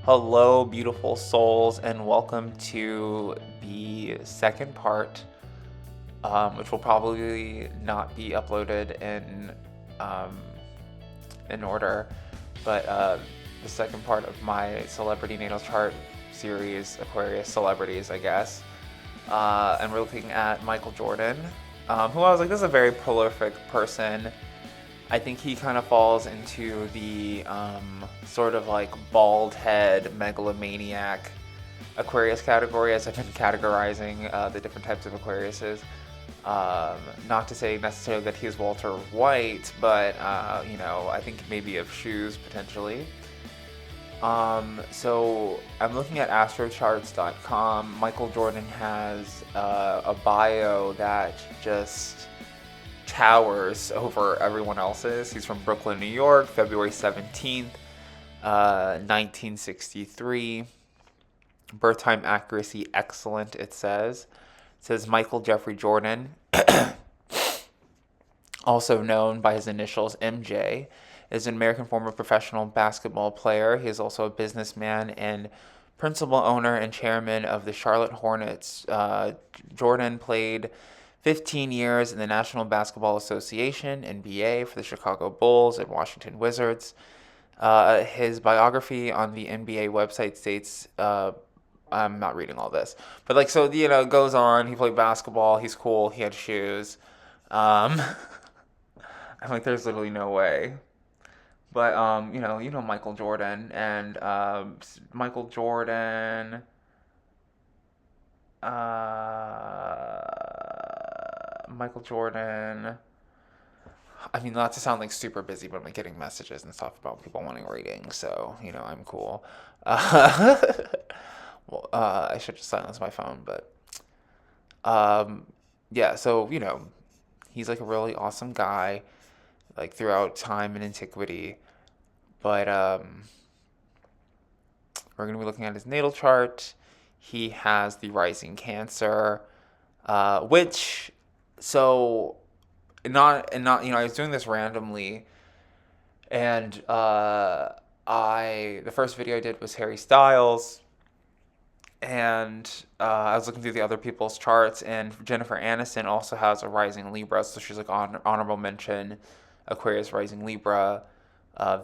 Hello, beautiful souls, and welcome to the second part, which will probably not be uploaded um, in order, but the second part of my celebrity natal chart series, Aquarius celebrities, I guess. And we're looking at Michael Jordan, who I was like, this is a very prolific person. I think he kind of falls into the sort of like bald head megalomaniac Aquarius category, as I've been categorizing the different types of Aquariuses. Not to say necessarily that he's Walter White, but I think maybe of shoes potentially. So I'm looking at astrocharts.com. Michael Jordan has a bio that just towers over everyone else's. He's from Brooklyn, New York, February 17th, 1963. Birth time accuracy excellent, it says. It says Michael Jeffrey Jordan, also known by his initials MJ, is an American former professional basketball player. He is also a businessman and principal owner and chairman of the Charlotte Hornets. Jordan played 15 years in the National Basketball Association, NBA, for the Chicago Bulls and Washington Wizards. His biography on the NBA website states, I'm not reading all this, but like, so, it goes on. He played basketball. He's cool. He had shoes. Um, I'm like, there's literally no way. But, Michael Jordan and Michael Jordan. Michael Jordan. I mean, not to sound like super busy, but I'm like getting messages and stuff about people wanting ratings, so I'm cool. Uh, well, I should just silence my phone, but um, yeah. So he's like a really awesome guy, like throughout time and antiquity. But we're gonna be looking at his natal chart. He has the rising Cancer, which so not I was doing this randomly, and I the first video I did was Harry Styles, and I was looking through the other people's charts, and Jennifer Aniston also has a rising Libra, so she's like honorable mention Aquarius rising Libra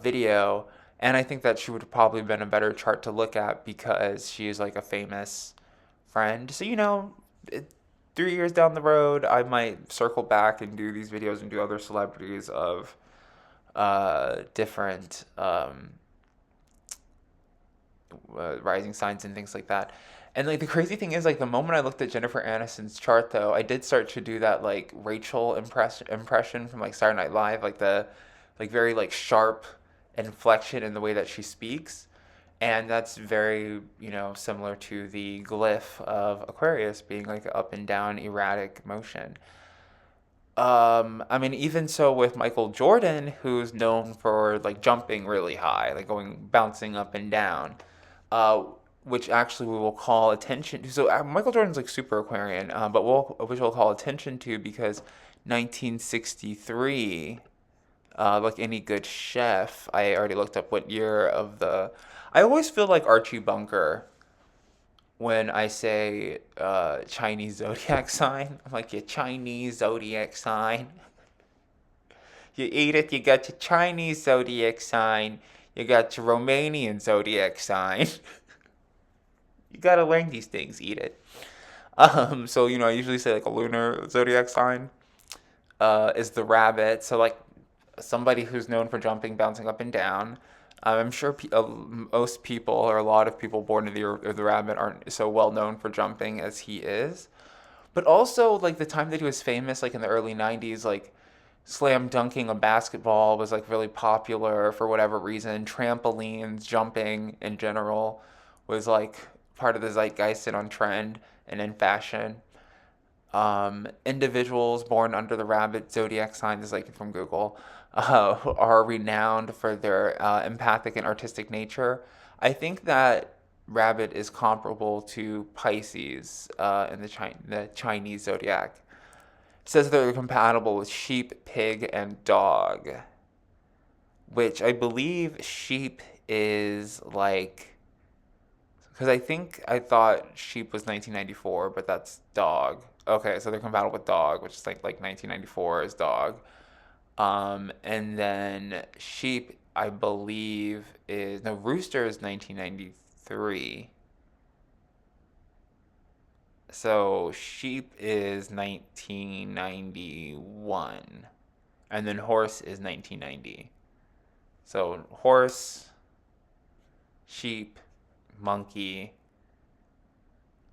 video, and I think that she would have probably been a better chart to look at because she is like a famous friend. So it, 3 years down the road, I might circle back and do these videos and do other celebrities of different rising signs and things like that. And like the crazy thing is, like the moment I looked at Jennifer Aniston's chart, though, I did start to do that like Rachel impression from like Saturday Night Live, like the like very like sharp inflection in the way that she speaks, and that's very similar to the glyph of Aquarius being like up and down erratic motion. I mean, even so with Michael Jordan, who's known for like jumping really high, like going bouncing up and down, uh, which actually we will call attention to. So Michael Jordan's like super Aquarian, but which we'll call attention to because 1963, like any good chef, I already looked up what year of the. I always feel like Archie Bunker when I say Chinese zodiac sign. I'm like, your Chinese zodiac sign. You eat it, you got your Chinese zodiac sign. You got your Romanian zodiac sign. You gotta learn these things, eat it. So I usually say like a lunar zodiac sign is the rabbit. So like somebody who's known for jumping, bouncing up and down. I'm sure most people or a lot of people born in the year of the rabbit aren't so well known for jumping as he is. But also, like the time that he was famous, like in the early '90s, like slam dunking a basketball was like really popular for whatever reason. Trampolines, jumping in general, was like part of the zeitgeist and on trend and in fashion. Individuals born under the rabbit zodiac sign, is like from Google, are renowned for their empathic and artistic nature. I think that rabbit is comparable to Pisces in the Chinese zodiac. It says they're compatible with sheep, pig, and dog, which I believe sheep is like because I think I thought sheep was 1994, but that's dog. Okay, so they're compatible with dog, which is like 1994 is dog. And then sheep, I believe, is no rooster is 1993. So sheep is 1991, and then horse is 1990. So horse, sheep, monkey,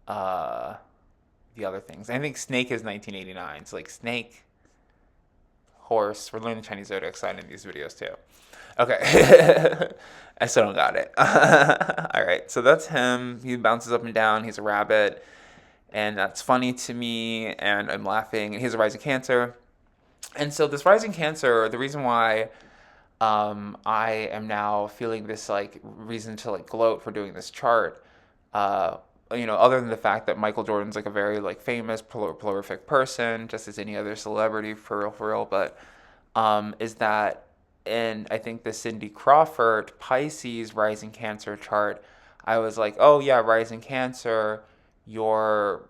uh, the other things. I think snake is 1989. So like snake, horse. We're learning the Chinese zodiac sign in these videos too. Okay. I still don't got it. All right. So that's him. He bounces up and down. He's a rabbit. And that's funny to me. And I'm laughing. And he has a rising Cancer. And so this rising Cancer, the reason why I am now feeling this like reason to like gloat for doing this chart. Uh, Other than the fact that Michael Jordan's like a very like famous, prolific person, just as any other celebrity for real. But is that in I think the Cindy Crawford Pisces rising Cancer chart, I was like, oh yeah, rising Cancer, your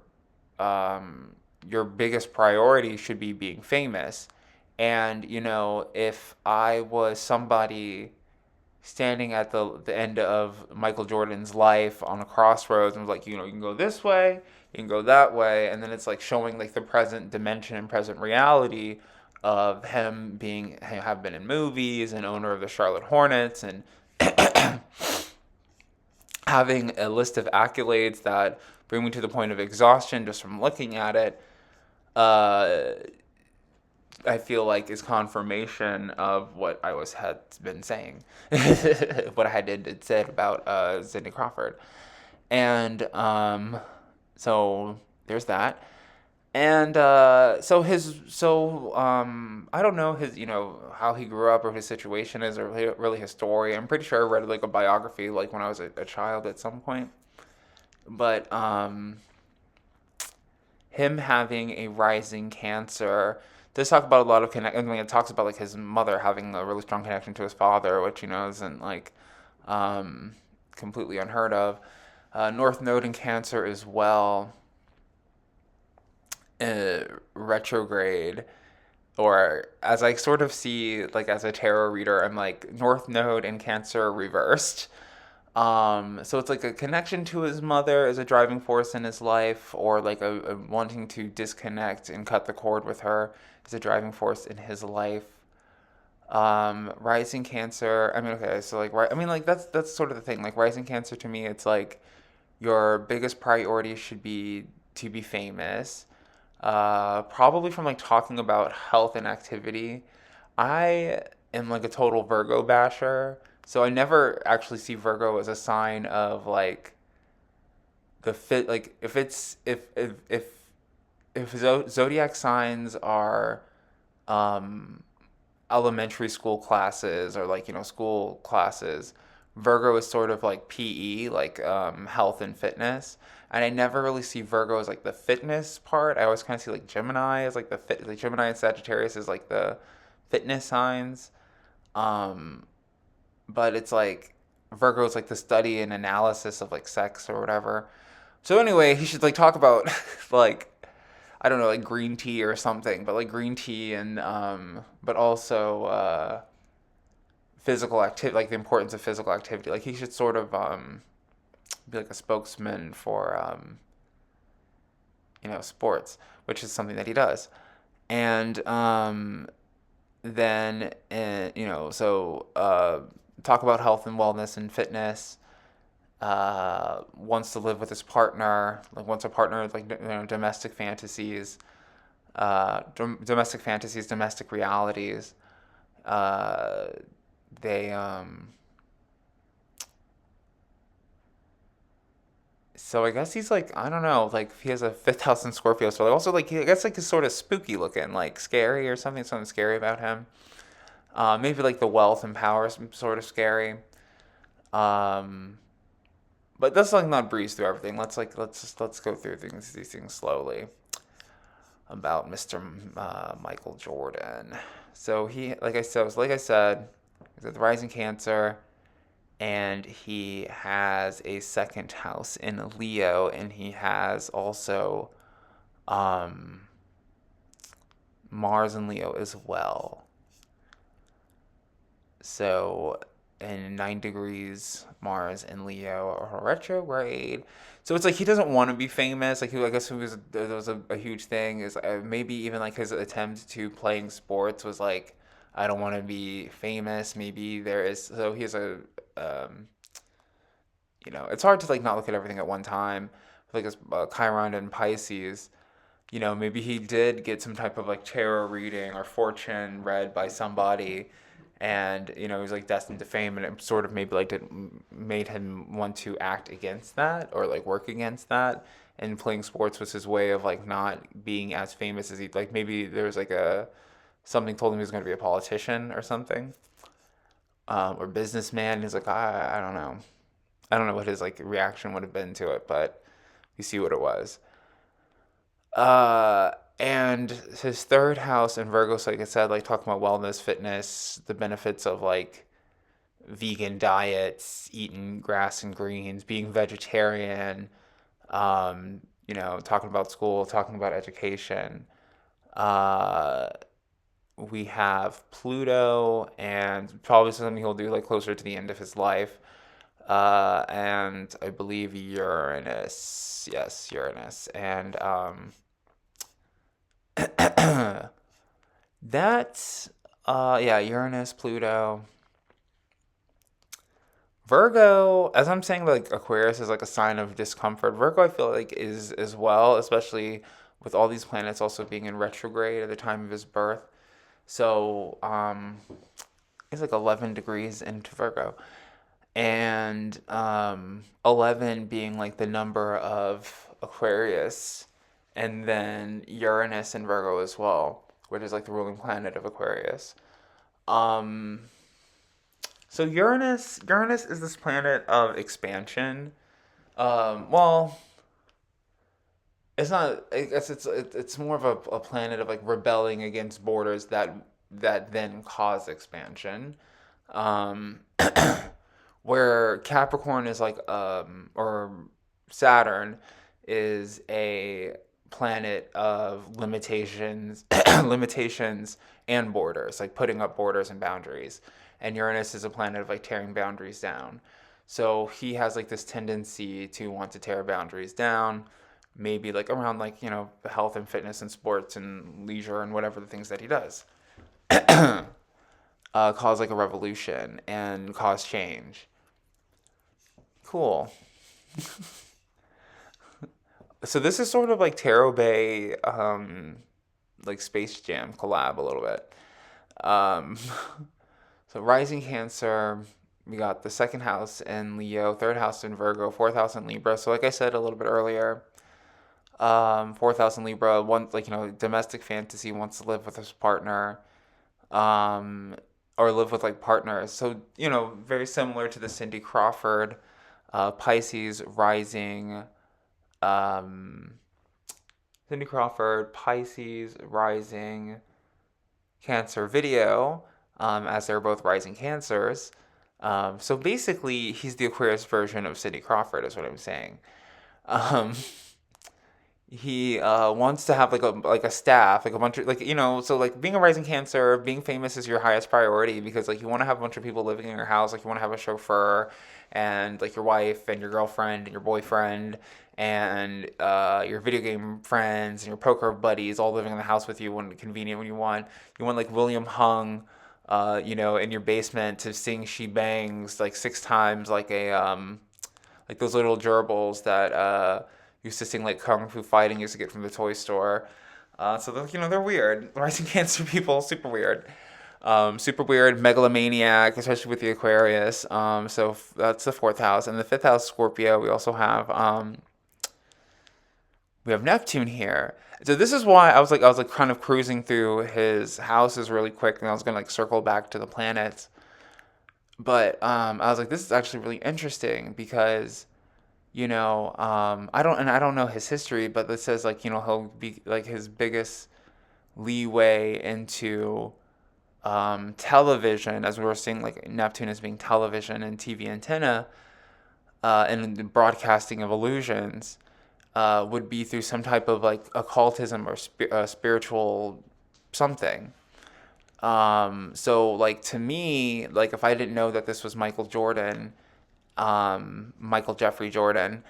your biggest priority should be being famous. And, if I was somebody standing at the end of Michael Jordan's life on a crossroads and was like, you can go this way, you can go that way, and then it's like showing like the present dimension and present reality of him have been in movies and owner of the Charlotte Hornets and having a list of accolades that bring me to the point of exhaustion just from looking at it. Uh, I feel like is confirmation of what had been saying, what I had said about Cindy Crawford, and so there's that, and I don't know his how he grew up or his situation is or really his story. I'm pretty sure I read like a biography like when I was a child at some point, but him having a rising Cancer does talk about a lot of I mean, it talks about like his mother having a really strong connection to his father, which isn't like um, completely unheard of. North Node in Cancer as well, uh, retrograde, or as I sort of see like as a tarot reader, I'm like North Node in Cancer reversed. So it's like a connection to his mother as a driving force in his life, or like a wanting to disconnect and cut the cord with her as a driving force in his life. Rising Cancer. I mean, okay, so like, I mean, like that's sort of the thing. Like rising Cancer to me, it's like your biggest priority should be to be famous. Probably from like talking about health and activity. I am like a total Virgo basher, so I never actually see Virgo as a sign of like the fit. Like if zodiac signs are um, elementary school classes or like school classes, Virgo is sort of like PE, like health and fitness. And I never really see Virgo as like the fitness part. I always kind of see like Gemini as like like Gemini and Sagittarius is like the fitness signs. Um, but it's like Virgo is like the study and analysis of like sex or whatever. So anyway, he should like talk about like I don't know, like green tea or something, but like green tea and but also physical activity, like the importance of physical activity. Like he should sort of be like a spokesman for sports, which is something that he does. And then talk about health and wellness and fitness. Wants to live with his partner, like wants a partner, like domestic fantasies, domestic realities. Uh, they So I guess he's like I don't know, like he has a fifth house in Scorpio, so also like I guess like he's sort of spooky looking, like scary or something scary about him. Maybe like the wealth and power is sort of scary. Um, but let's like not breeze through everything. Let's go through these things slowly about Mr. Michael Jordan. So he like I said, he's got the rising Cancer. and he has a second house in Leo, and he has also um, Mars in Leo as well. So, in 9 degrees, Mars in Leo or retrograde. So it's like he doesn't want to be famous. Like I guess it was there was a huge thing. Is maybe even like his attempt to playing sports was like, I don't want to be famous. Maybe there is. So he has a um, it's hard to like not look at everything at one time. Like his Chiron and Pisces, maybe he did get some type of like tarot reading or fortune read by somebody, and he was like destined to fame, and it sort of maybe like made him want to act against that or like work against that. And playing sports was his way of like not being as famous as he like. Maybe there was like a something told him he was going to be a politician or something, or businessman. He's like, I don't know. I don't know what his like reaction would have been to it, but you see what it was. And his third house in Virgo, so like I said, like talking about wellness, fitness, the benefits of like vegan diets, eating grass and greens, being vegetarian, talking about school, talking about education. Uh, we have Pluto, and probably something he'll do like closer to the end of his life. And I believe Uranus. Yes, Uranus. And that's yeah, Uranus, Pluto. Virgo, as I'm saying, like Aquarius is like a sign of discomfort. Virgo, I feel like is as well, especially with all these planets also being in retrograde at the time of his birth. So, it's like 11 degrees into Virgo, and 11 being like the number of Aquarius, and then Uranus in Virgo as well, which is like the ruling planet of Aquarius. Um, so Uranus is this planet of expansion. Well, it's not. I guess it's more of a planet of like rebelling against borders that then cause expansion. Um, where Capricorn is like or Saturn is a planet of limitations, limitations and borders, like putting up borders and boundaries. And Uranus is a planet of like tearing boundaries down. So he has like this tendency to want to tear boundaries down, maybe like around like, health and fitness and sports and leisure and whatever the things that he does. Cause like a revolution and cause change. Cool. So this is sort of like Tarot Bay, like Space Jam collab a little bit. Um, so rising Cancer, we got the second house in Leo, third house in Virgo, fourth house in Libra. So like I said a little bit earlier, fourth house in Libra, one like domestic fantasy, wants to live with his partner, um, or live with like partners. So very similar to the Cindy Crawford, Pisces rising. Um, Cindy Crawford, Pisces, rising, Cancer video, as they're both rising Cancers. So basically, he's the Aquarius version of Cindy Crawford, is what I'm saying. Um, he wants to have like a staff, like a bunch of so like being a rising Cancer, being famous is your highest priority because like you want to have a bunch of people living in your house, like you want to have a chauffeur and like your wife and your girlfriend and your boyfriend and your video game friends and your poker buddies all living in the house with you when convenient when you want. You want like William Hung, in your basement to sing "She Bangs" like 6 times, like those little gerbils that used to sing like kung fu fighting used to get from the toy store. So they're weird. Rising Cancer people, super weird. Super weird, megalomaniac, especially with the Aquarius. So that's the fourth house, and the fifth house, Scorpio. We have Neptune here. So this is why I was like kind of cruising through his houses really quick, and I was gonna like circle back to the planets. But I was like, this is actually really interesting because I don't know his history, but it says like he'll be like his biggest leeway into television, as we were seeing like Neptune as being television and TV antenna, and the broadcasting of illusions, would be through some type of like occultism or spiritual something. So like to me, like if I didn't know that this was Michael Jordan, Michael Jeffrey Jordan,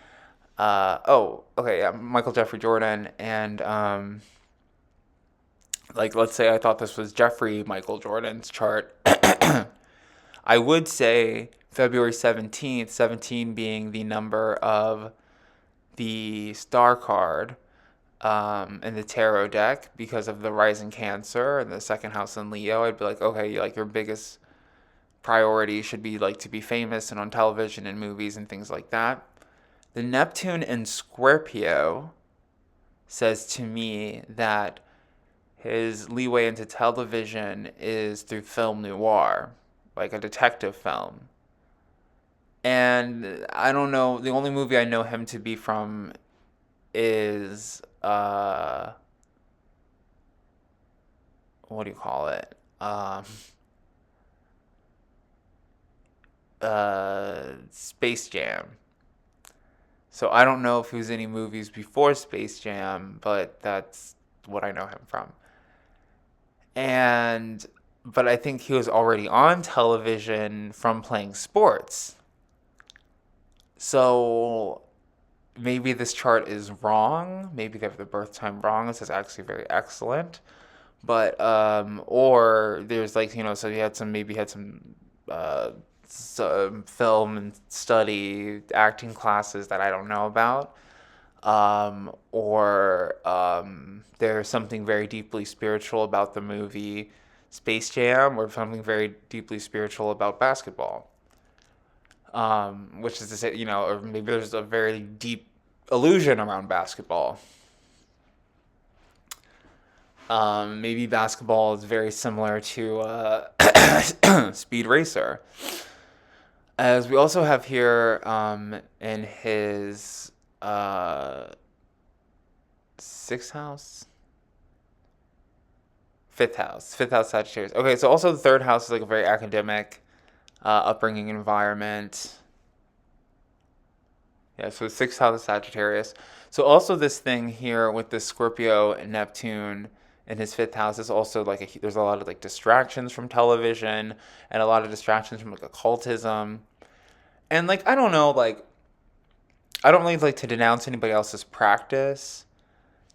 oh, okay, yeah, Michael Jeffrey Jordan, and like let's say I thought this was Jeffrey Michael Jordan's chart, I would say February 17th, 17 being the number of the star card, in the tarot deck because of the rising Cancer and the second house in Leo. I'd be like, okay, like your biggest priority should be like to be famous and on television and movies and things like that. The Neptune in Scorpio says to me that his leeway into television is through film noir, like a detective film. And I don't know, the only movie I know him to be from is what do you call it? Space Jam. So I don't know if he was any movies before Space Jam, but that's what I know him from. And but I think he was already on television from playing sports. So maybe this chart is wrong. Maybe they have the birth time wrong. This is actually very excellent. But or there's like, so he had some, maybe had some film and study acting classes that I don't know about. Or there's something very deeply spiritual about the movie Space Jam, or something very deeply spiritual about basketball. Which is to say, or maybe there's a very deep illusion around basketball. Maybe basketball is very similar to Speed Racer. As we also have here, in his sixth house, fifth house Sagittarius. Okay, so also the third house is like a very academic, upbringing environment. Yeah, so sixth house Sagittarius. So also this thing here with the Scorpio and Neptune in his fifth house is also like there's a lot of like distractions from television and a lot of distractions from like occultism. And like I don't know, like I don't really like to denounce anybody else's practice,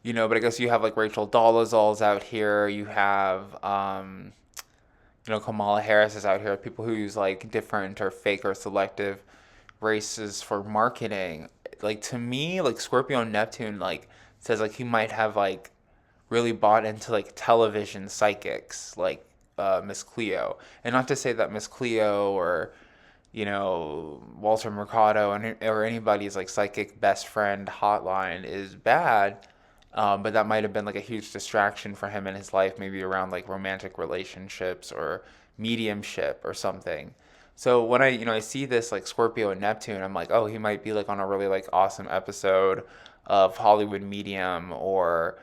but I guess you have like Rachel Dolezal's out here. You have Kamala Harris is out here. People who use like different or fake or selective races for marketing. Like to me, like Scorpio and Neptune like says like he might have like really bought into like television psychics like Miss Cleo. And not to say that Miss Cleo or Walter Mercado or anybody's like psychic best friend hotline is bad. But that might have been like a huge distraction for him in his life, maybe around like romantic relationships or mediumship or something. So when I see this like Scorpio and Neptune, I'm like, oh, he might be like on a really like awesome episode of Hollywood Medium or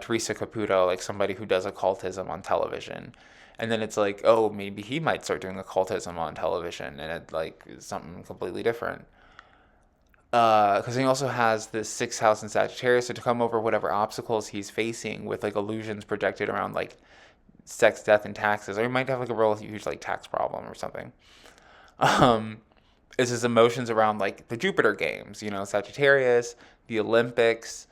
Teresa Caputo, like somebody who does occultism on television. And then it's like, oh, maybe he might start doing occultism on television, and it like is something completely different. Because he also has this sixth house in Sagittarius, so to come over whatever obstacles he's facing with like illusions projected around like sex, death, and taxes, or he might have like a real huge like tax problem or something. Um, is his emotions around like the Jupiter games, Sagittarius, the Olympics.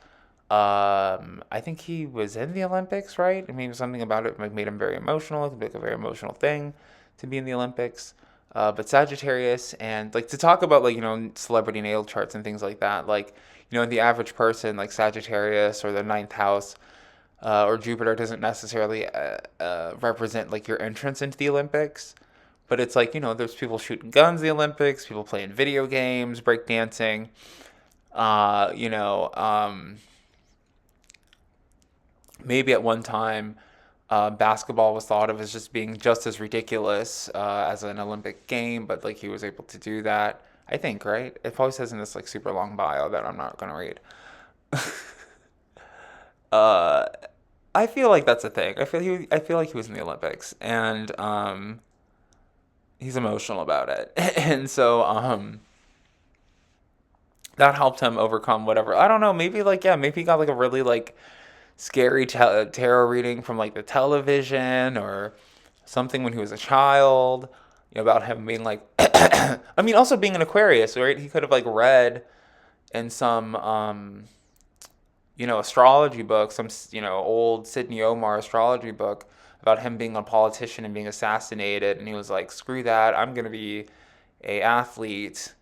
I think he was in the Olympics, right? I mean, something about it like made him very emotional. It could be like a very emotional thing to be in the Olympics. But Sagittarius and like to talk about like celebrity natal charts and things like that. Like the average person like Sagittarius or the ninth house or Jupiter doesn't necessarily represent like your entrance into the Olympics. But it's like there's people shooting guns in the Olympics, people playing video games, breakdancing. Uh, you know, um, Maybe at one time, basketball was thought of as just being just as ridiculous as an Olympic game, but like he was able to do that. I think, right? It probably says in this like super long bio that I'm not gonna read. uh, I feel like that's a thing. I feel like he was in the Olympics, and he's emotional about it, and so that helped him overcome whatever. I don't know. Maybe like yeah, maybe he got like a really like scary tarot reading from like the television or something when he was a child. You know, about him being like, I mean, also being an Aquarius, right? He could have like read in some astrology book, some old Sidney Omar astrology book about him being a politician and being assassinated, and he was like, "Screw that! I'm gonna be a athlete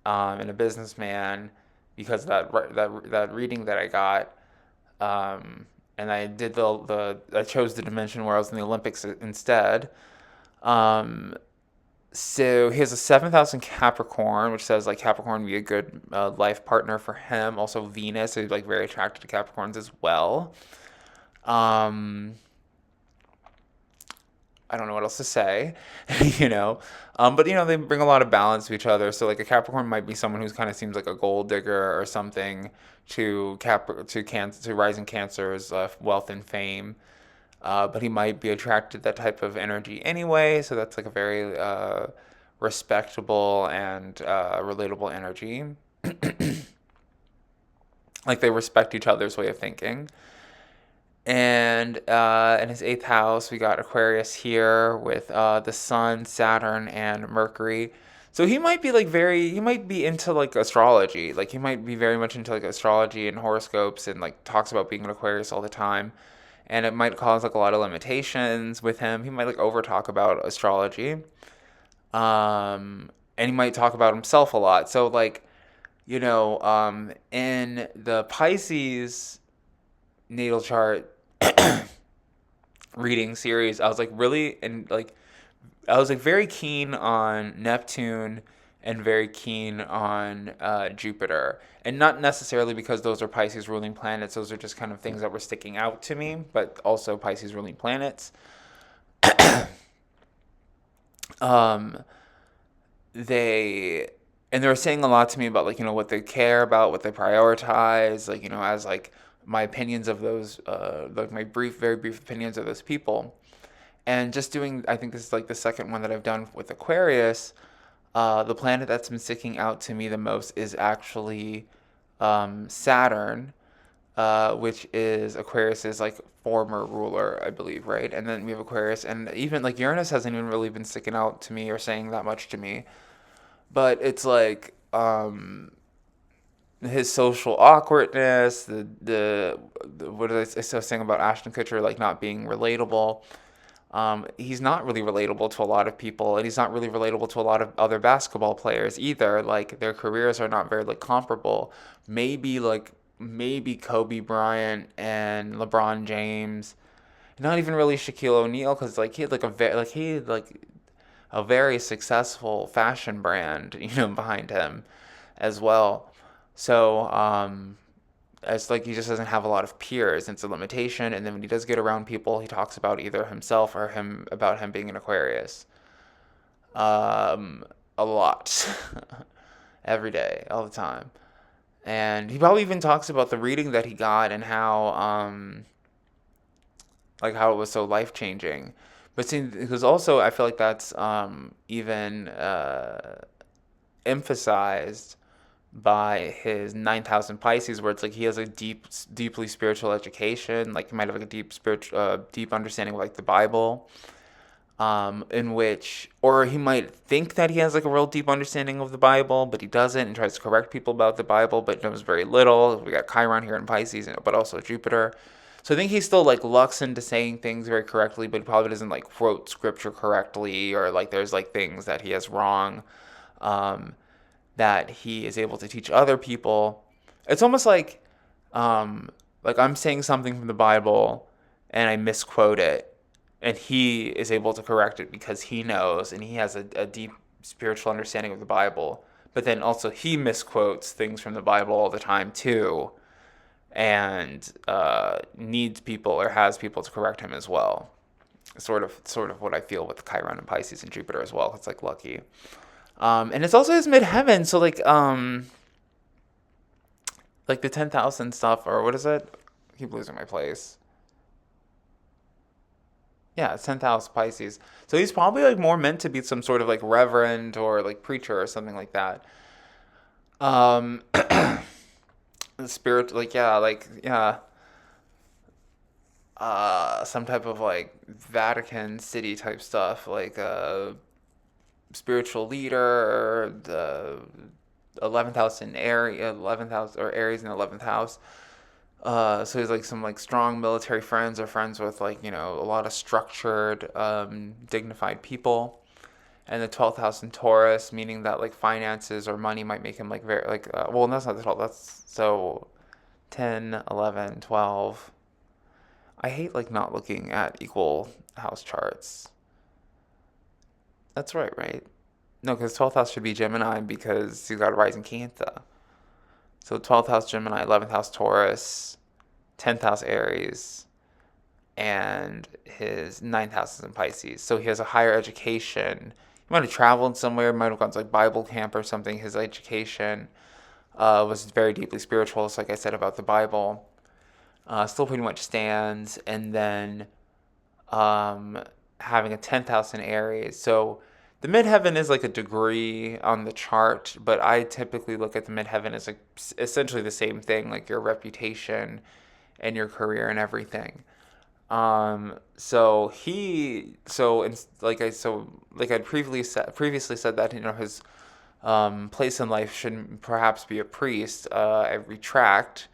and a businessman because of that reading that I got." And I did I chose the dimension where I was in the Olympics instead. Um, so he has a 7th house in Capricorn, which says like Capricorn would be a good life partner for him. Also Venus, so he's like very attracted to Capricorns as well. Um, I don't know what else to say, you know. But they bring a lot of balance to each other. So like a Capricorn might be someone who's kind of seems like a gold digger or something to rising Cancer's wealth and fame. But he might be attracted to that type of energy anyway. So that's like a very respectable and relatable energy. Like they respect each other's way of thinking. And in his 8th house, we got Aquarius here with the Sun, Saturn, and Mercury. So he might be he might be into like astrology. Like he might be very much into like astrology and horoscopes and like talks about being an Aquarius all the time. And it might cause like a lot of limitations with him. He might like over talk about astrology. And he might talk about himself a lot. So like, in the Pisces natal chart reading series, I was like really and like I was like very keen on Neptune and very keen on Jupiter, and not necessarily because those are Pisces ruling planets. Those are just kind of things that were sticking out to me, but also Pisces ruling planets. Um, they and they were saying a lot to me about like what they care about, what they prioritize, like as like my opinions of those, like my very brief opinions of those people. And just doing, I think this is like the second one that I've done with Aquarius. The planet that's been sticking out to me the most is actually Saturn, which is Aquarius's like former ruler, I believe, right? And then we have Aquarius, and even like Uranus hasn't even really been sticking out to me or saying that much to me. But it's like his social awkwardness, the what is I was saying about Ashton Kutcher like not being relatable. He's not really relatable to a lot of people, and he's not really relatable to a lot of other basketball players either. Like their careers are not very like comparable. Maybe Kobe Bryant and LeBron James. Not even really Shaquille O'Neal because like he had like a very successful fashion brand, behind him as well. So it's like he just doesn't have a lot of peers. It's a limitation. And then when he does get around people, he talks about either himself or him being an Aquarius. Um, a lot, every day, all the time. And he probably even talks about the reading that he got and how it was so life changing. But see, because also I feel like that's even emphasized by his 9,000 Pisces, where it's like he has a deeply spiritual education. Like he might have like a deep understanding of like the Bible, in which, or he might think that he has like a real deep understanding of the Bible, but he doesn't, and tries to correct people about the Bible, but knows very little. We got Chiron here in Pisces, but also Jupiter. So I think he still like lucks into saying things very correctly, but he probably doesn't like quote scripture correctly, or like there's like things that he has wrong. Um, that he is able to teach other people. It's almost like I'm saying something from the Bible and I misquote it, and he is able to correct it because he knows and he has a deep spiritual understanding of the Bible. But then also he misquotes things from the Bible all the time too, and needs people or has people to correct him as well. Sort of what I feel with Chiron and Pisces and Jupiter as well. It's like lucky. And it's also his midheaven, so like the 10,000 stuff, or what is it? I keep losing my place. Yeah, it's 10th house Pisces. So he's probably like more meant to be some sort of like reverend or like preacher or something like that. Um, spirit, like yeah, some type of like Vatican City type stuff, like spiritual leader, the 11th house in Aries, 11th house or Aries in the 11th house. So he's like some like strong military friends or friends with like a lot of structured, dignified people. And the 12th house in Taurus, meaning that like finances or money might make him like very like well, that's not the 12th. That's so 10, 11, 12. I hate like not looking at equal house charts. That's right, right? No, because 12th house should be Gemini because he's got a rising Cancer. So 12th house Gemini, 11th house Taurus, 10th house Aries, and his ninth house is in Pisces. So he has a higher education. He might have traveled somewhere, might have gone to like Bible camp or something. His education was very deeply spiritual, so like I said about the Bible. Still pretty much stands. And then um, having a 10th house in Aries. So the midheaven is like a degree on the chart, but I typically look at the midheaven as like essentially the same thing, like your reputation and your career and everything. Like I previously said that his place in life should perhaps be a priest. I retract,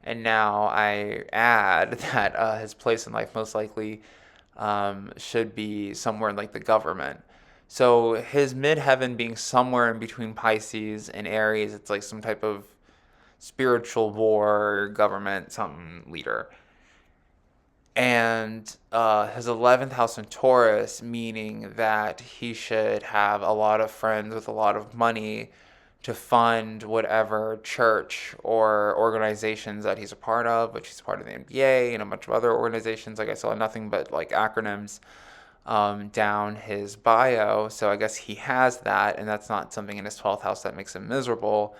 and now I add that his place in life most likely should be somewhere in like the government. So his midheaven being somewhere in between Pisces and Aries, it's like some type of spiritual war, government, something leader. And his 11th house in Taurus, meaning that he should have a lot of friends with a lot of money to fund whatever church or organizations that he's a part of, which he's part of the NBA and a bunch of other organizations. Like I saw nothing but like acronyms down his bio. So I guess he has that, and that's not something in his 12th house that makes him miserable.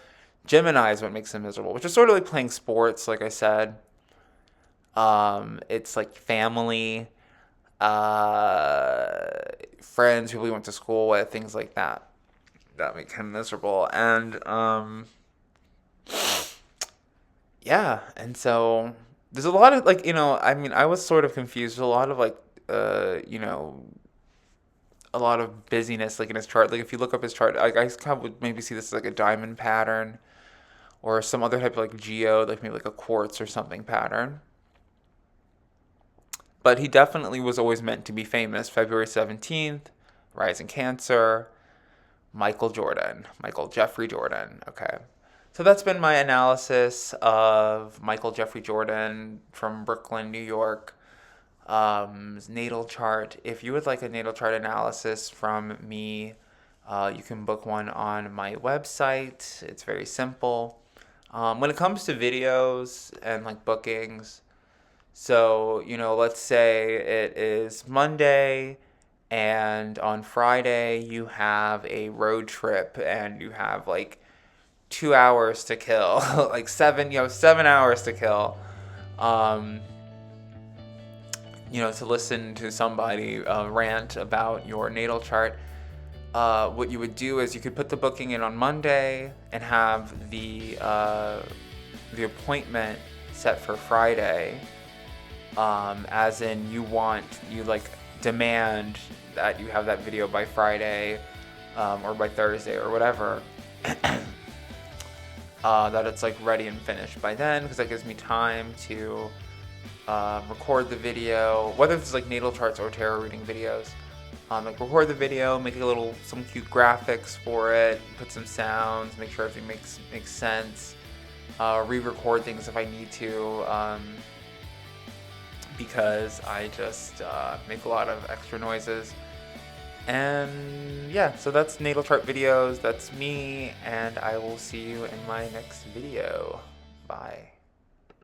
Gemini is what makes him miserable, which is sort of like playing sports, like I said. It's like family, uh, friends, people he went to school with, things like that that make him miserable. And yeah, and so there's a lot of like I mean, I was sort of confused. There's a lot of like uh, you know, a lot of busyness like in his chart. Like if you look up his chart, I kind of would maybe see this as like a diamond pattern or some other type of like geode, like maybe like a quartz or something pattern. But he definitely was always meant to be famous. February 17th, rising Cancer, Michael Jeffrey Jordan. Okay. So that's been my analysis of Michael Jeffrey Jordan from Brooklyn, New York. Natal chart. If you would like a natal chart analysis from me, you can book one on my website. It's very simple. When it comes to videos and like bookings, so, let's say it is Monday and on Friday you have a road trip and you have like 2 hours to kill, like seven, 7 hours to kill, um, to listen to somebody rant about your natal chart. What you would do is you could put the booking in on Monday and have the appointment set for Friday. As in you like demand that you have that video by Friday, or by Thursday or whatever, that it's like ready and finished by then, because that gives me time to record the video, whether it's like natal charts or tarot reading videos. Like record the video, make some cute graphics for it, put some sounds, make sure everything makes sense, re-record things if I need to. Because I just make a lot of extra noises. And yeah, so that's natal chart videos. That's me, and I will see you in my next video. Bye.